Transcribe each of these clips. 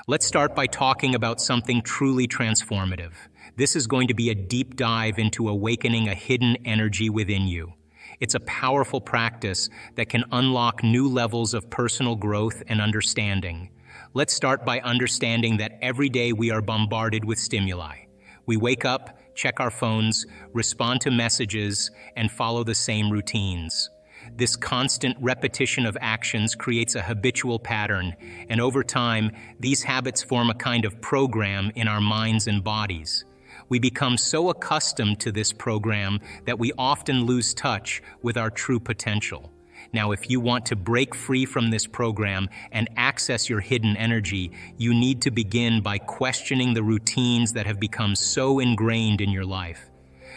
Let's start by talking about something truly transformative. This is going to be a deep dive into awakening a hidden energy within you. It's a powerful practice that can unlock new levels of personal growth and understanding. Let's start by understanding that every day we are bombarded with stimuli. We wake up, check our phones, respond to messages, and follow the same routines. This constant repetition of actions creates a habitual pattern, and over time, these habits form a kind of program in our minds and bodies. We become so accustomed to this program that we often lose touch with our true potential. Now, if you want to break free from this program and access your hidden energy, you need to begin by questioning the routines that have become so ingrained in your life.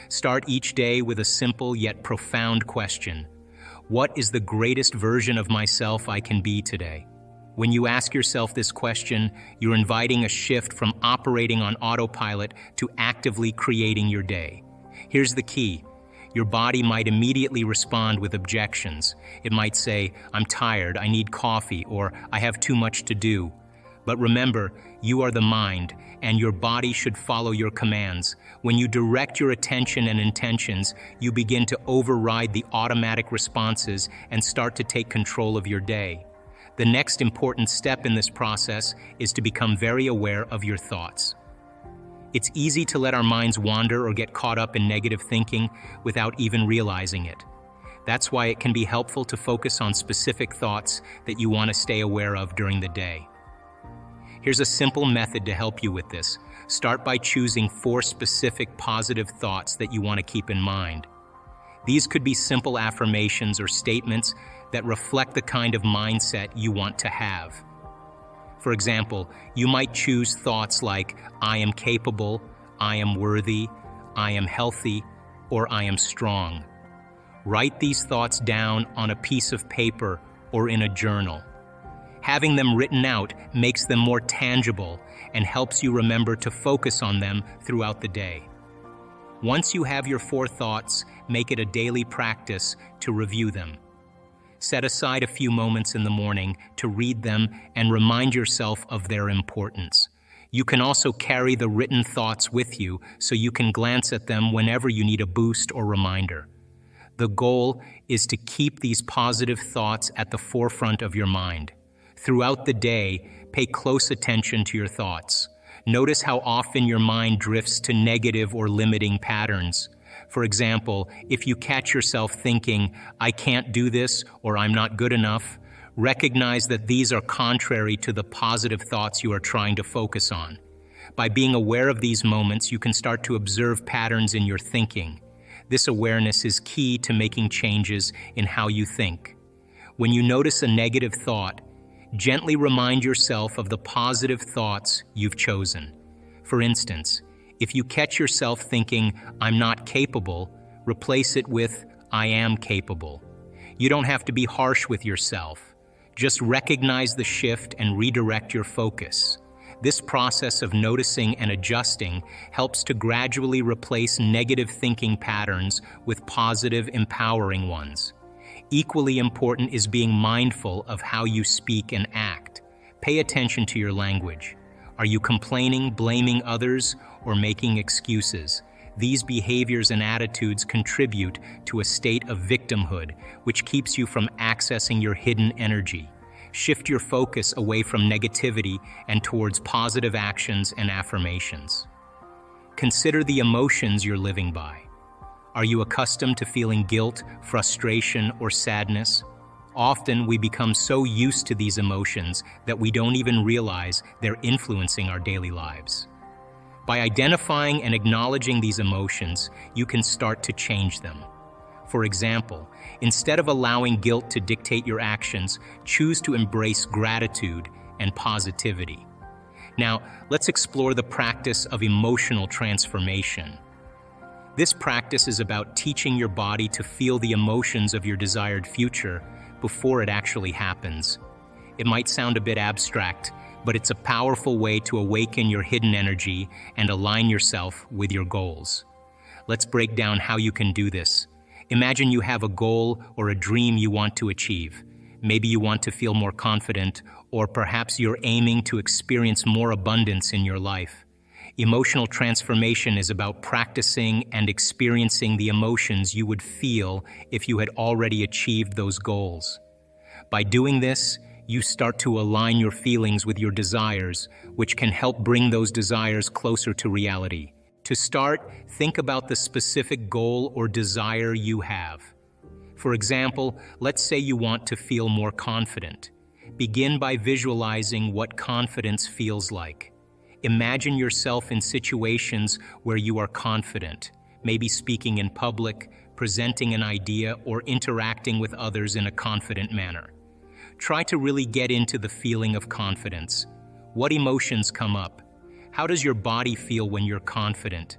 Start each day with a simple yet profound question. What is the greatest version of myself I can be today? When you ask yourself this question, you're inviting a shift from operating on autopilot to actively creating your day. Here's the key. Your body might immediately respond with objections. It might say, "I'm tired, I need coffee," or "I have too much to do." But remember, you are the mind, and your body should follow your commands. When you direct your attention and intentions, you begin to override the automatic responses and start to take control of your day. The next important step in this process is to become very aware of your thoughts. It's easy to let our minds wander or get caught up in negative thinking without even realizing it. That's why it can be helpful to focus on specific thoughts that you want to stay aware of during the day. Here's a simple method to help you with this. Start by choosing 4 specific positive thoughts that you want to keep in mind. These could be simple affirmations or statements that reflect the kind of mindset you want to have. For example, you might choose thoughts like, "I am capable," "I am worthy," "I am healthy," or "I am strong." Write these thoughts down on a piece of paper or in a journal. Having them written out makes them more tangible and helps you remember to focus on them throughout the day. Once you have your 4 thoughts, make it a daily practice to review them. Set aside a few moments in the morning to read them and remind yourself of their importance. You can also carry the written thoughts with you so you can glance at them whenever you need a boost or reminder. The goal is to keep these positive thoughts at the forefront of your mind. Throughout the day, pay close attention to your thoughts. Notice how often your mind drifts to negative or limiting patterns. For example, if you catch yourself thinking, "I can't do this," or "I'm not good enough," recognize that these are contrary to the positive thoughts you are trying to focus on. By being aware of these moments, you can start to observe patterns in your thinking. This awareness is key to making changes in how you think. When you notice a negative thought, gently remind yourself of the positive thoughts you've chosen. For instance, if you catch yourself thinking, "I'm not capable," replace it with, "I am capable." You don't have to be harsh with yourself. Just recognize the shift and redirect your focus. This process of noticing and adjusting helps to gradually replace negative thinking patterns with positive, empowering ones. Equally important is being mindful of how you speak and act. Pay attention to your language. Are you complaining, blaming others, or making excuses? These behaviors and attitudes contribute to a state of victimhood, which keeps you from accessing your hidden energy. Shift your focus away from negativity and towards positive actions and affirmations. Consider the emotions you're living by. Are you accustomed to feeling guilt, frustration, or sadness? Often we become so used to these emotions that we don't even realize they're influencing our daily lives. By identifying and acknowledging these emotions, you can start to change them. For example, instead of allowing guilt to dictate your actions, choose to embrace gratitude and positivity. Now, let's explore the practice of emotional transformation. This practice is about teaching your body to feel the emotions of your desired future before it actually happens. It might sound a bit abstract, but it's a powerful way to awaken your hidden energy and align yourself with your goals. Let's break down how you can do this. Imagine you have a goal or a dream you want to achieve. Maybe you want to feel more confident Or perhaps you're aiming to experience more abundance in your life. Emotional transformation is about practicing and experiencing the emotions you would feel if you had already achieved those goals. By doing this, you start to align your feelings with your desires, which can help bring those desires closer to reality. To start, think about the specific goal or desire you have. For example, let's say you want to feel more confident. Begin by visualizing what confidence feels like. Imagine yourself in situations where you are confident, maybe speaking in public, presenting an idea, or interacting with others in a confident manner. Try to really get into the feeling of confidence. What emotions come up? How does your body feel when you're confident?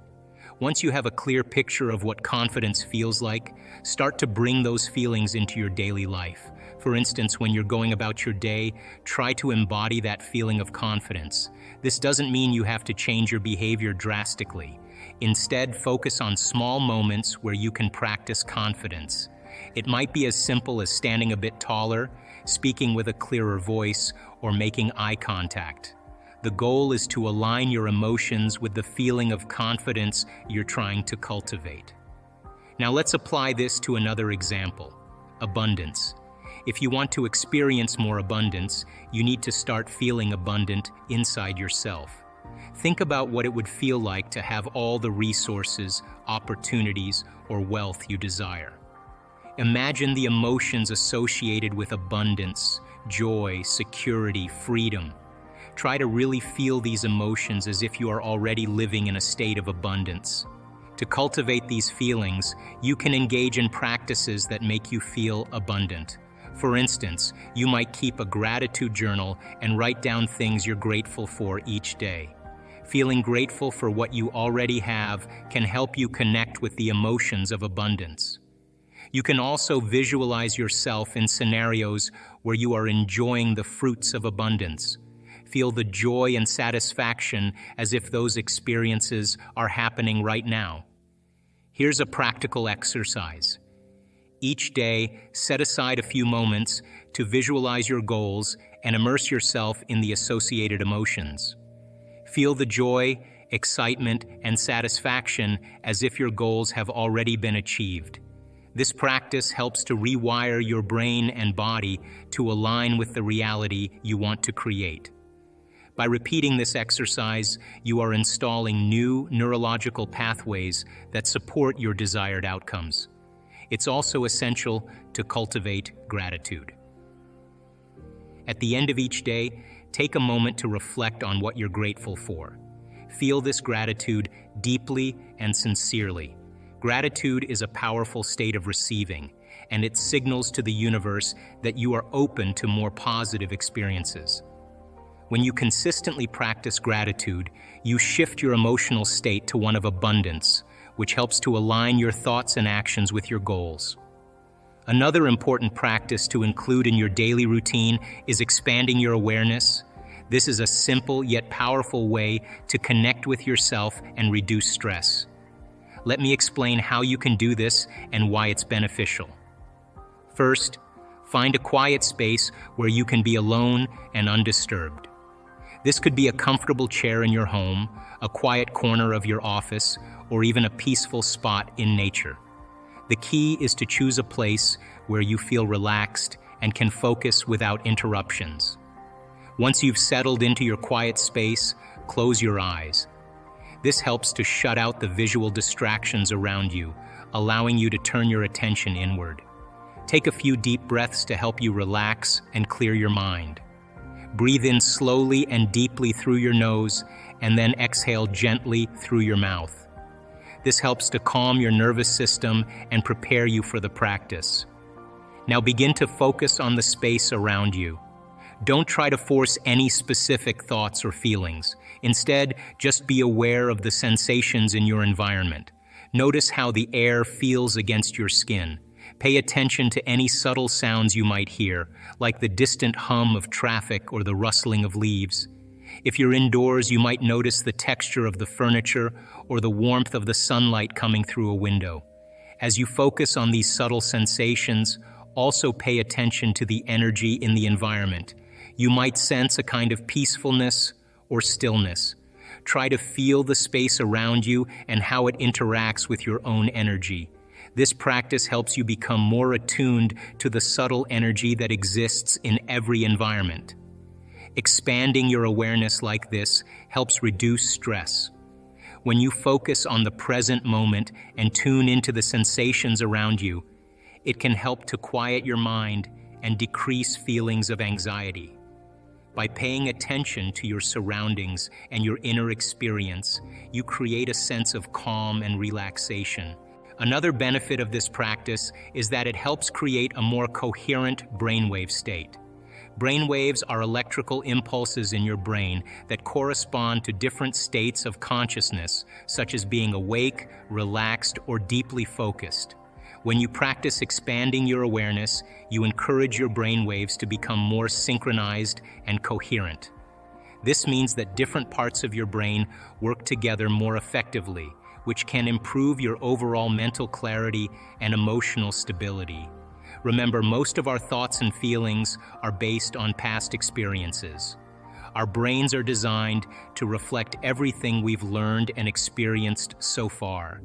Once you have a clear picture of what confidence feels like, start to bring those feelings into your daily life. For instance, when you're going about your day, try to embody that feeling of confidence. This doesn't mean you have to change your behavior drastically. Instead, focus on small moments where you can practice confidence. It might be as simple as standing a bit taller, speaking with a clearer voice, or making eye contact. The goal is to align your emotions with the feeling of confidence you're trying to cultivate. Now let's apply this to another example: abundance. If you want to experience more abundance, you need to start feeling abundant inside yourself. Think about what it would feel like to have all the resources, opportunities, or wealth you desire. Imagine the emotions associated with abundance, joy, security, freedom. Try to really feel these emotions as if you are already living in a state of abundance. To cultivate these feelings, you can engage in practices that make you feel abundant. For instance, you might keep a gratitude journal and write down things you're grateful for each day. Feeling grateful for what you already have can help you connect with the emotions of abundance. You can also visualize yourself in scenarios where you are enjoying the fruits of abundance. Feel the joy and satisfaction as if those experiences are happening right now. Here's a practical exercise. Each day, set aside a few moments to visualize your goals and immerse yourself in the associated emotions. Feel the joy, excitement, and satisfaction as if your goals have already been achieved. This practice helps to rewire your brain and body to align with the reality you want to create. By repeating this exercise, you are installing new neurological pathways that support your desired outcomes. It's also essential to cultivate gratitude. At the end of each day, take a moment to reflect on what you're grateful for. Feel this gratitude deeply and sincerely. Gratitude is a powerful state of receiving, and it signals to the universe that you are open to more positive experiences. When you consistently practice gratitude, you shift your emotional state to one of abundance, which helps to align your thoughts and actions with your goals. Another important practice to include in your daily routine is expanding your awareness. This is a simple yet powerful way to connect with yourself and reduce stress. Let me explain how you can do this and why it's beneficial. First, find a quiet space where you can be alone and undisturbed. This could be a comfortable chair in your home, a quiet corner of your office, or even a peaceful spot in nature. The key is to choose a place where you feel relaxed and can focus without interruptions. Once you've settled into your quiet space, close your eyes. This helps to shut out the visual distractions around you, allowing you to turn your attention inward. Take a few deep breaths to help you relax and clear your mind. Breathe in slowly and deeply through your nose, and then exhale gently through your mouth. This helps to calm your nervous system and prepare you for the practice. Now begin to focus on the space around you. Don't try to force any specific thoughts or feelings. Instead, just be aware of the sensations in your environment. Notice how the air feels against your skin. Pay attention to any subtle sounds you might hear, like the distant hum of traffic or the rustling of leaves. If you're indoors, you might notice the texture of the furniture or the warmth of the sunlight coming through a window. As you focus on these subtle sensations, also pay attention to the energy in the environment. You might sense a kind of peacefulness or stillness. Try to feel the space around you and how it interacts with your own energy. This practice helps you become more attuned to the subtle energy that exists in every environment. Expanding your awareness like this helps reduce stress. When you focus on the present moment and tune into the sensations around you, it can help to quiet your mind and decrease feelings of anxiety. By paying attention to your surroundings and your inner experience, you create a sense of calm and relaxation. Another benefit of this practice is that it helps create a more coherent brainwave state. Brainwaves are electrical impulses in your brain that correspond to different states of consciousness, such as being awake, relaxed, or deeply focused. When you practice expanding your awareness, you encourage your brainwaves to become more synchronized and coherent. This means that different parts of your brain work together more effectively, which can improve your overall mental clarity and emotional stability. Remember, most of our thoughts and feelings are based on past experiences. Our brains are designed to reflect everything we've learned and experienced so far.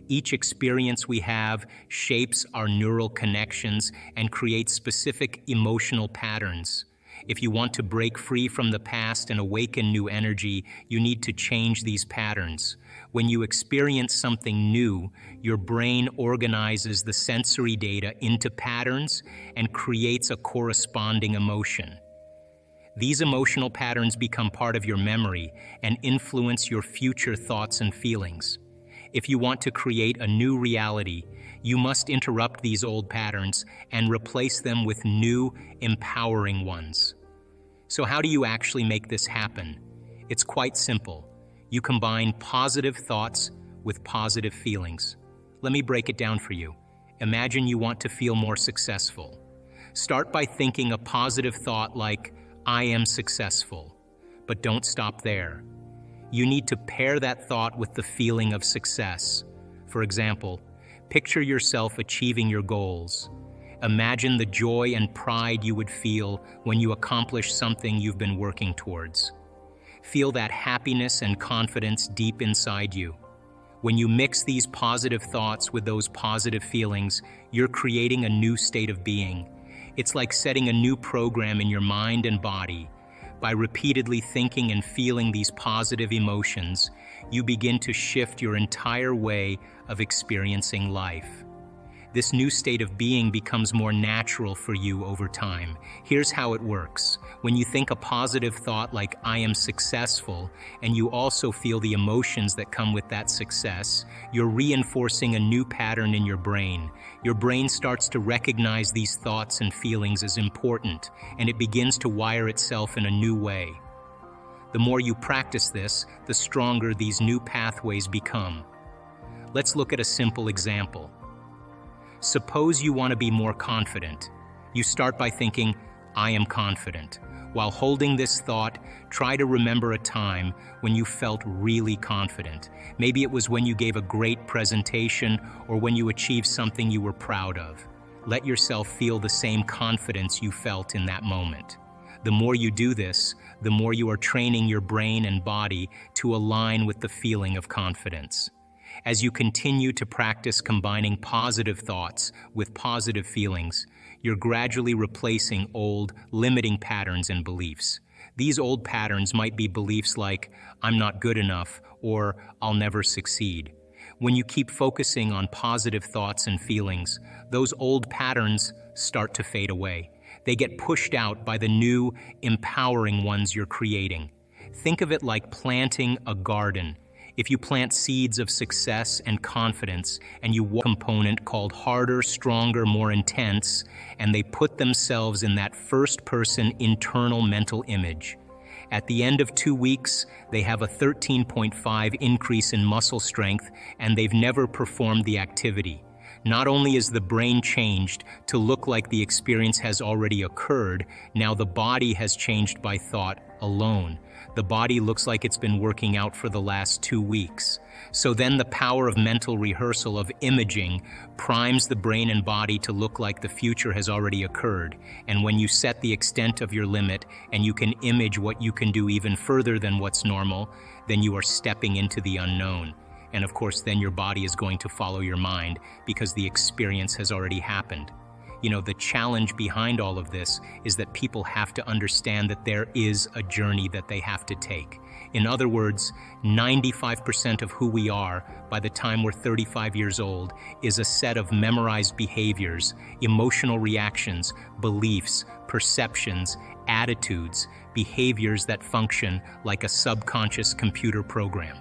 Each experience we have shapes our neural connections and creates specific emotional patterns. If you want to break free from the past and awaken new energy, you need to change these patterns. When you experience something new, your brain organizes the sensory data into patterns and creates a corresponding emotion. These emotional patterns become part of your memory and influence your future thoughts and feelings. If you want to create a new reality, you must interrupt these old patterns and replace them with new, empowering ones. So how do you actually make this happen? It's quite simple. You combine positive thoughts with positive feelings. Let me break it down for you. Imagine you want to feel more successful. Start by thinking a positive thought like, "I am successful." But don't stop there. You need to pair that thought with the feeling of success. For example, picture yourself achieving your goals. Imagine the joy and pride you would feel when you accomplish something you've been working towards. Feel that happiness and confidence deep inside you. When you mix these positive thoughts with those positive feelings, you're creating a new state of being. It's like setting a new program in your mind and body. By repeatedly thinking and feeling these positive emotions, you begin to shift your entire way of experiencing life. This new state of being becomes more natural for you over time. Here's how it works. When you think a positive thought like, "I am successful," and you also feel the emotions that come with that success, you're reinforcing a new pattern in your brain. Your brain starts to recognize these thoughts and feelings as important, and it begins to wire itself in a new way. The more you practice this, the stronger these new pathways become. Let's look at a simple example. Suppose you want to be more confident. You start by thinking, "I am confident." While holding this thought, try to remember a time when you felt really confident. Maybe it was when you gave a great presentation or when you achieved something you were proud of. Let yourself feel the same confidence you felt in that moment. The more you do this, the more you are training your brain and body to align with the feeling of confidence. As you continue to practice combining positive thoughts with positive feelings, you're gradually replacing old, limiting patterns and beliefs. These old patterns might be beliefs like, "I'm not good enough," or "I'll never succeed." When you keep focusing on positive thoughts and feelings, those old patterns start to fade away. They get pushed out by the new, empowering ones you're creating. Think of it like planting a garden. If you plant seeds of success and confidence and you water a component called harder, stronger, more intense, and they put themselves in that first-person internal mental image. At the end of 2 weeks, they have a 13.5 increase in muscle strength and they've never performed the activity. Not only is the brain changed to look like the experience has already occurred, now the body has changed by thought alone. The body looks like it's been working out for the last 2 weeks. So then the power of mental rehearsal, of imaging, primes the brain and body to look like the future has already occurred. And when you set the extent of your limit and you can image what you can do even further than what's normal, then you are stepping into the unknown. And of course, then your body is going to follow your mind because the experience has already happened. You know, the challenge behind all of this is that people have to understand that there is a journey that they have to take. In other words, 95% of who we are by the time we're 35 years old is a set of memorized behaviors, emotional reactions, beliefs, perceptions, attitudes, behaviors that function like a subconscious computer program.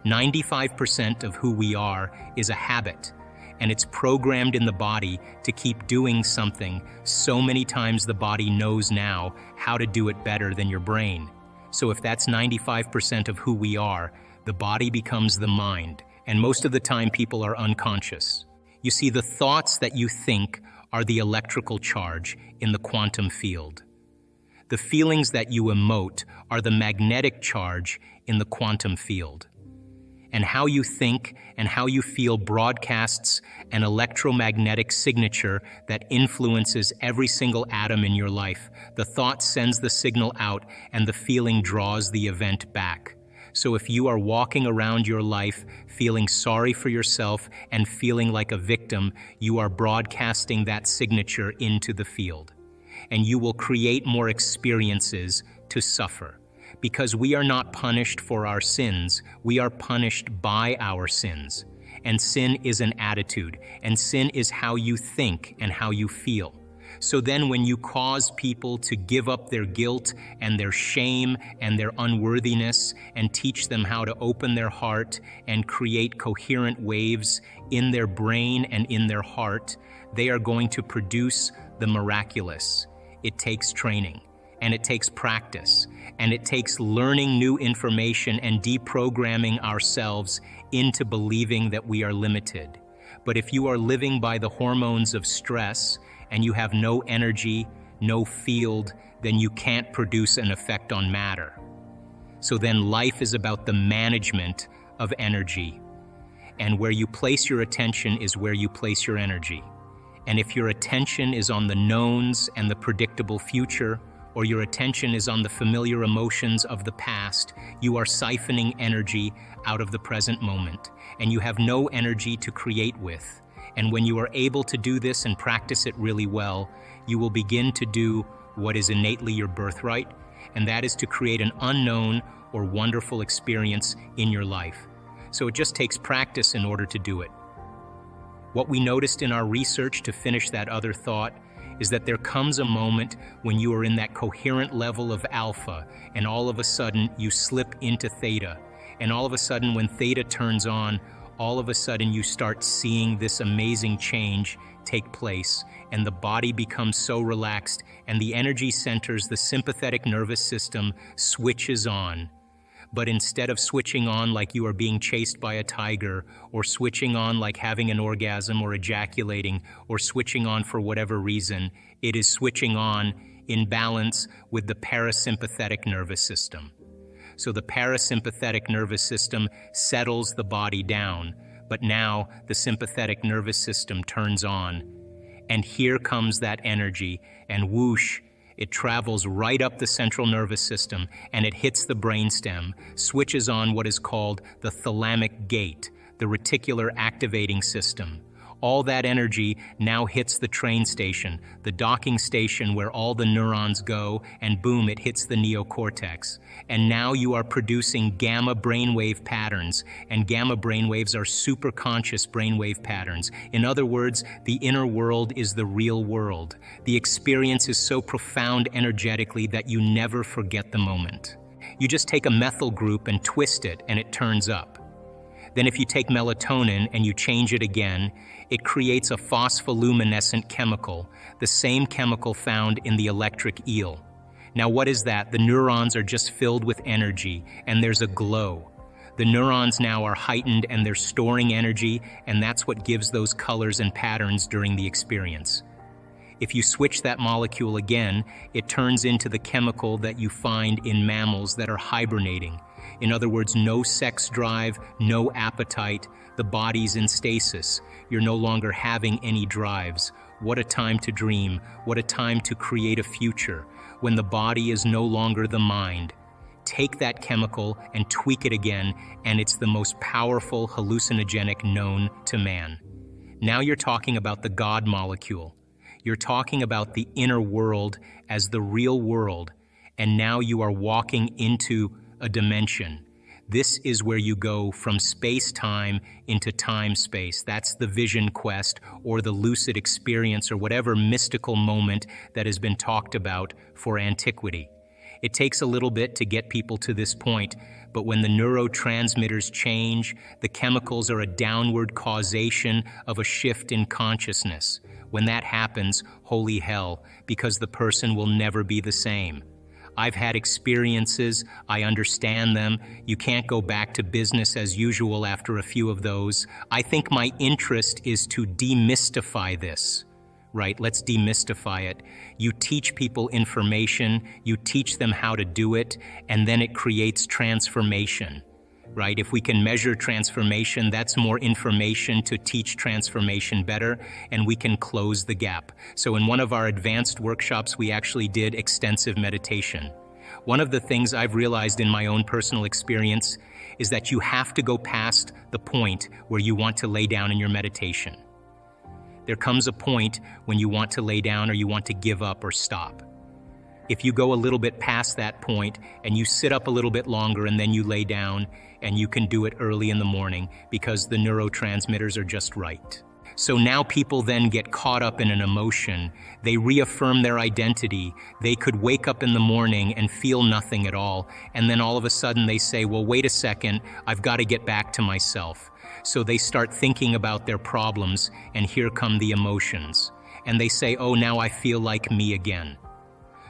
95% of who we are is a habit, and it's programmed in the body to keep doing something so many times the body knows now how to do it better than your brain. So if that's 95% of who we are, the body becomes the mind, and most of the time people are unconscious. You see, the thoughts that you think are the electrical charge in the quantum field. The feelings that you emote are the magnetic charge in the quantum field. And how you think and how you feel broadcasts an electromagnetic signature that influences every single atom in your life. The thought sends the signal out, and the feeling draws the event back. So if you are walking around your life feeling sorry for yourself and feeling like a victim, you are broadcasting that signature into the field. And you will create more experiences to suffer. Because we are not punished for our sins, we are punished by our sins. And sin is an attitude, and sin is how you think and how you feel. So then when you cause people to give up their guilt and their shame and their unworthiness and teach them how to open their heart and create coherent waves in their brain and in their heart, they are going to produce the miraculous. It takes training. And it takes practice, and it takes learning new information and deprogramming ourselves into believing that we are limited. But if you are living by the hormones of stress and you have no energy, no field, then you can't produce an effect on matter. So then life is about the management of energy. And where you place your attention is where you place your energy. And if your attention is on the knowns and the predictable future, or your attention is on the familiar emotions of the past, you are siphoning energy out of the present moment, and you have no energy to create with. And when you are able to do this and practice it really well, you will begin to do what is innately your birthright, and that is to create an unknown or wonderful experience in your life. So it just takes practice in order to do it. What we noticed in our research, to finish that other thought, is that there comes a moment when you are in that coherent level of alpha, and all of a sudden you slip into theta. And all of a sudden when theta turns on, all of a sudden you start seeing this amazing change take place, and the body becomes so relaxed, and the energy centers, the sympathetic nervous system, switches on. But instead of switching on like you are being chased by a tiger, or switching on like having an orgasm or ejaculating, or switching on for whatever reason, it is switching on in balance with the parasympathetic nervous system. So the parasympathetic nervous system settles the body down, but now the sympathetic nervous system turns on. And here comes that energy, and whoosh, it travels right up the central nervous system, and it hits the brainstem, switches on what is called the thalamic gate, the reticular activating system. All that energy now hits the train station, the docking station where all the neurons go, and boom, it hits the neocortex. And now you are producing gamma brainwave patterns, and gamma brainwaves are superconscious brainwave patterns. In other words, the inner world is the real world. The experience is so profound energetically that you never forget the moment. You just take a methyl group and twist it, and it turns up. Then if you take melatonin and you change it again, it creates a phospholuminescent chemical, the same chemical found in the electric eel. Now what is that? The neurons are just filled with energy, and there's a glow. The neurons now are heightened and they're storing energy, and that's what gives those colors and patterns during the experience. If you switch that molecule again, it turns into the chemical that you find in mammals that are hibernating. In other words, no sex drive, no appetite, the body's in stasis. You're no longer having any drives. What a time to dream, what a time to create a future, when the body is no longer the mind. Take that chemical and tweak it again, and it's the most powerful hallucinogenic known to man. Now you're talking about the God molecule. You're talking about the inner world as the real world, and now you are walking into a dimension. This is where you go from space-time into time-space. That's the vision quest or the lucid experience or whatever mystical moment that has been talked about for antiquity. It takes a little bit to get people to this point, but when the neurotransmitters change, the chemicals are a downward causation of a shift in consciousness. When that happens, holy hell, because the person will never be the same. I've had experiences, I understand them. You can't go back to business as usual after a few of those. I think my interest is to demystify this. Right, let's demystify it. You teach people information, you teach them how to do it, and then it creates transformation. Right, if we can measure transformation, that's more information to teach transformation better, and we can close the gap. So in one of our advanced workshops, we actually did extensive meditation. One of the things I've realized in my own personal experience is that you have to go past the point where you want to lay down in your meditation. There comes a point when you want to lay down or you want to give up or stop. If you go a little bit past that point and you sit up a little bit longer and then you lay down, and you can do it early in the morning because the neurotransmitters are just right. So now people then get caught up in an emotion. They reaffirm their identity. They could wake up in the morning and feel nothing at all. And then all of a sudden they say, well, wait a second, I've got to get back to myself. So they start thinking about their problems, and here come the emotions. And they say, oh, now I feel like me again.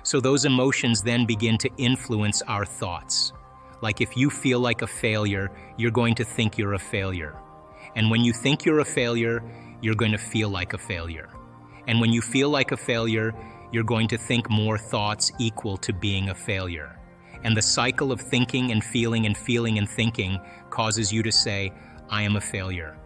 So those emotions then begin to influence our thoughts. Like if you feel like a failure, you're going to think you're a failure. And when you think you're a failure, you're going to feel like a failure. And when you feel like a failure, you're going to think more thoughts equal to being a failure. And the cycle of thinking and feeling and feeling and thinking causes you to say, I am a failure.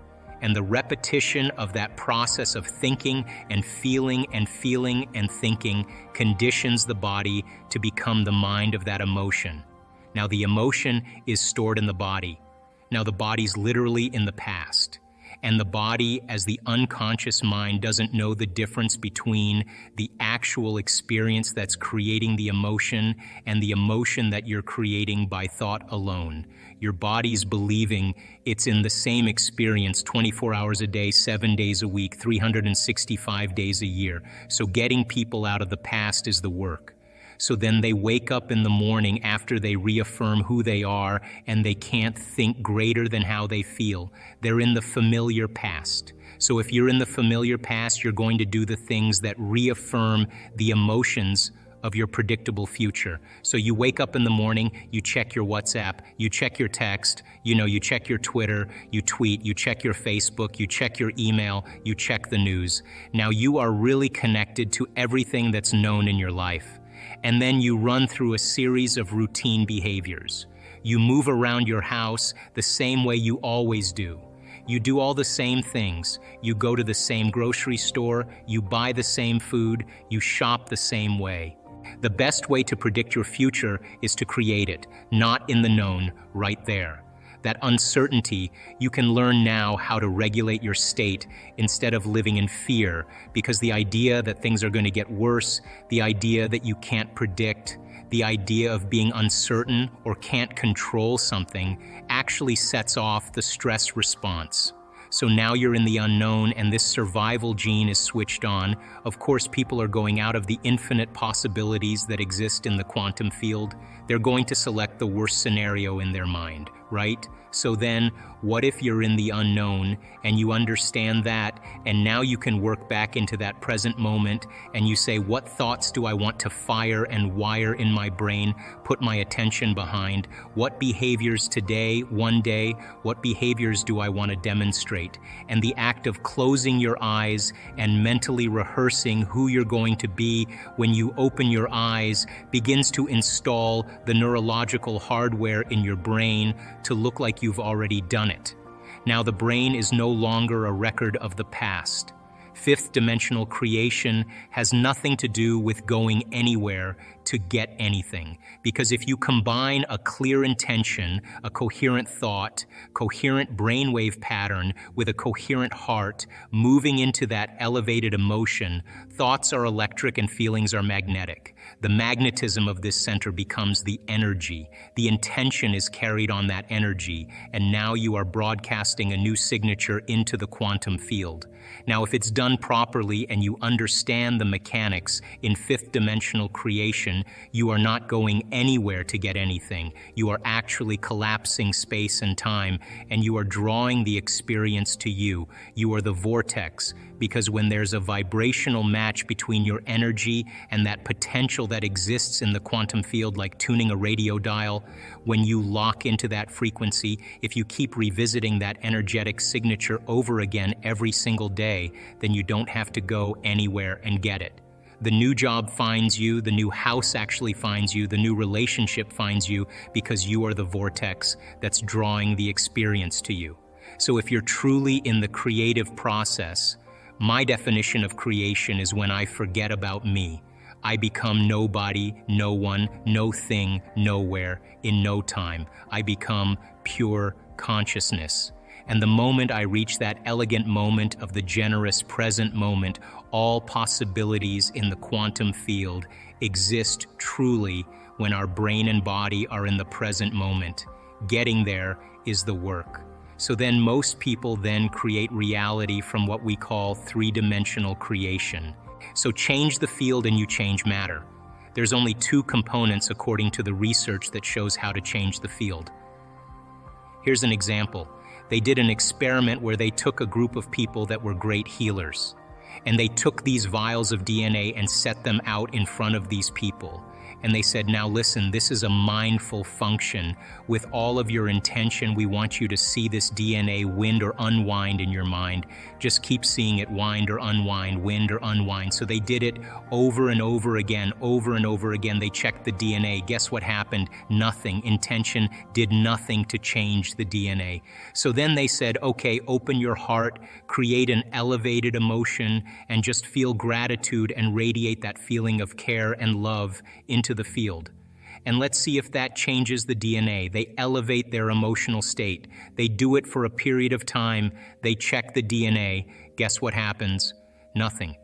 And the repetition of that process of thinking and feeling and feeling and thinking conditions the body to become the mind of that emotion. Now the emotion is stored in the body. Now the body's literally in the past. And the body, as the unconscious mind, doesn't know the difference between the actual experience that's creating the emotion and the emotion that you're creating by thought alone. Your body's believing it's in the same experience 24 hours a day, 7 days a week, 365 days a year. So getting people out of the past is the work. So then they wake up in the morning after they reaffirm who they are, and they can't think greater than how they feel. They're in the familiar past. So if you're in the familiar past, you're going to do the things that reaffirm the emotions of your predictable future. So you wake up in the morning, you check your WhatsApp, you check your text, you check your Twitter, you tweet, you check your Facebook, you check your email, you check the news. Now you are really connected to everything that's known in your life. And then you run through a series of routine behaviors. You move around your house the same way you always do. You do all the same things. You go to the same grocery store, you buy the same food, you shop the same way. The best way to predict your future is to create it, not in the known, right there. That uncertainty, you can learn now how to regulate your state instead of living in fear, because the idea that things are going to get worse, the idea that you can't predict, the idea of being uncertain or can't control something actually sets off the stress response. So now you're in the unknown and this survival gene is switched on. Of course, people are going out of the infinite possibilities that exist in the quantum field. They're going to select the worst scenario in their mind, right? So then, what if you're in the unknown and you understand that, and now you can work back into that present moment and you say, what thoughts do I want to fire and wire in my brain, put my attention behind? What behaviors today, one day, what behaviors do I want to demonstrate? And the act of closing your eyes and mentally rehearsing who you're going to be when you open your eyes begins to install the neurological hardware in your brain to look like you've already done it. Now the brain is no longer a record of the past. Fifth dimensional creation has nothing to do with going anywhere to get anything. Because if you combine a clear intention, a coherent thought, coherent brainwave pattern with a coherent heart, moving into that elevated emotion, thoughts are electric and feelings are magnetic. The magnetism of this center becomes the energy. The intention is carried on that energy, and now you are broadcasting a new signature into the quantum field. Now, if it's done properly and you understand the mechanics in fifth dimensional creation, you are not going anywhere to get anything. You are actually collapsing space and time, and you are drawing the experience to you. You are the vortex, because when there's a vibrational match between your energy and that potential that exists in the quantum field, like tuning a radio dial, when you lock into that frequency, if you keep revisiting that energetic signature over again every single day, then you don't have to go anywhere and get it. The new job finds you, the new house actually finds you, the new relationship finds you, because you are the vortex that's drawing the experience to you. So if you're truly in the creative process, my definition of creation is when I forget about me. I become nobody, no one, no thing, nowhere, in no time. I become pure consciousness. And the moment I reach that elegant moment of the generous present moment, all possibilities in the quantum field exist truly when our brain and body are in the present moment. Getting there is the work. So then most people then create reality from what we call three-dimensional creation. So change the field and you change matter. There's only two components according to the research that shows how to change the field. Here's an example. They did an experiment where they took a group of people that were great healers, and they took these vials of DNA and set them out in front of these people. And they said, now listen, this is a mindful function. With all of your intention, we want you to see this DNA wind or unwind in your mind. Just keep seeing it wind or unwind, wind or unwind. So they did it over and over again, over and over again. They checked the DNA. Guess what happened? Nothing. Intention did nothing to change the DNA. So then they said, okay, open your heart, create an elevated emotion, and just feel gratitude and radiate that feeling of care and love into the field. And let's see if that changes the DNA. They elevate their emotional state. They do it for a period of time. They check the DNA. Guess what happens? Nothing.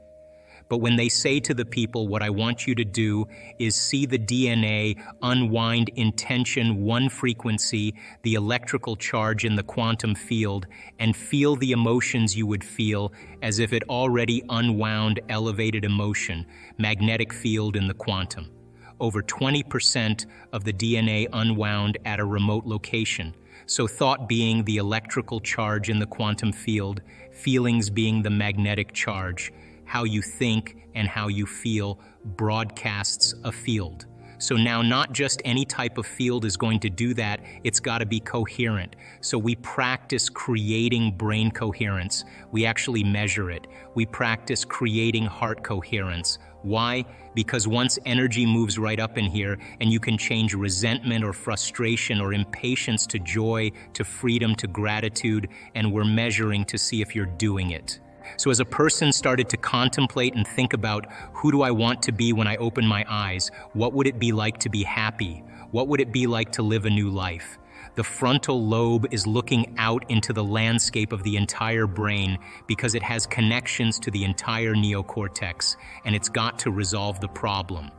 But when they say to the people, what I want you to do is see the DNA unwind intention, one frequency, the electrical charge in the quantum field, and feel the emotions you would feel as if it already unwound elevated emotion, magnetic field in the quantum. Over 20% of the DNA unwound at a remote location. So thought being the electrical charge in the quantum field, feelings being the magnetic charge. How you think and how you feel broadcasts a field. So now not just any type of field is going to do that, it's got to be coherent. So we practice creating brain coherence. We actually measure it. We practice creating heart coherence. Why? Because once energy moves right up in here and you can change resentment or frustration or impatience to joy, to freedom, to gratitude, and we're measuring to see if you're doing it. So as a person started to contemplate and think about, who do I want to be when I open my eyes? What would it be like to be happy? What would it be like to live a new life? The frontal lobe is looking out into the landscape of the entire brain because it has connections to the entire neocortex, and it's got to resolve the problem.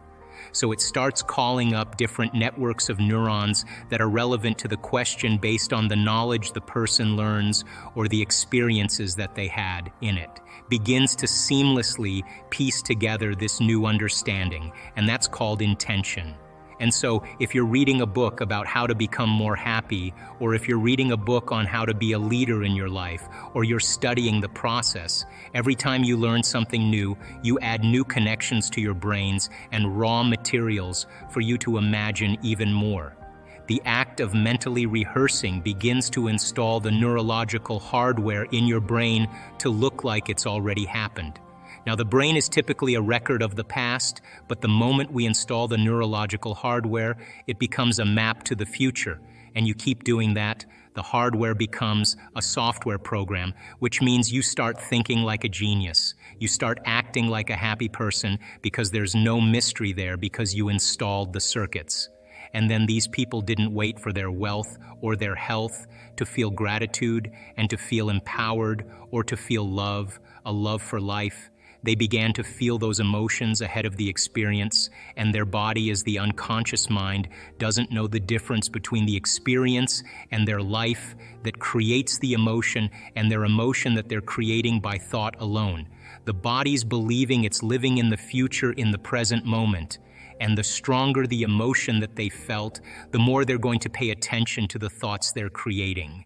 So it starts calling up different networks of neurons that are relevant to the question based on the knowledge the person learns or the experiences that they had in it. Begins to seamlessly piece together this new understanding, and that's called intention. And so if you're reading a book about how to become more happy, or if you're reading a book on how to be a leader in your life, or you're studying the process, every time you learn something new, you add new connections to your brains and raw materials for you to imagine even more. The act of mentally rehearsing begins to install the neurological hardware in your brain to look like it's already happened. Now, the brain is typically a record of the past, but the moment we install the neurological hardware, it becomes a map to the future. And you keep doing that, the hardware becomes a software program, which means you start thinking like a genius. You start acting like a happy person because there's no mystery there because you installed the circuits. And then these people didn't wait for their wealth or their health to feel gratitude and to feel empowered or to feel love, a love for life. They began to feel those emotions ahead of the experience, and their body, as the unconscious mind, doesn't know the difference between the experience and their life that creates the emotion and their emotion that they're creating by thought alone. The body's believing it's living in the future in the present moment. And the stronger the emotion that they felt, the more they're going to pay attention to the thoughts they're creating.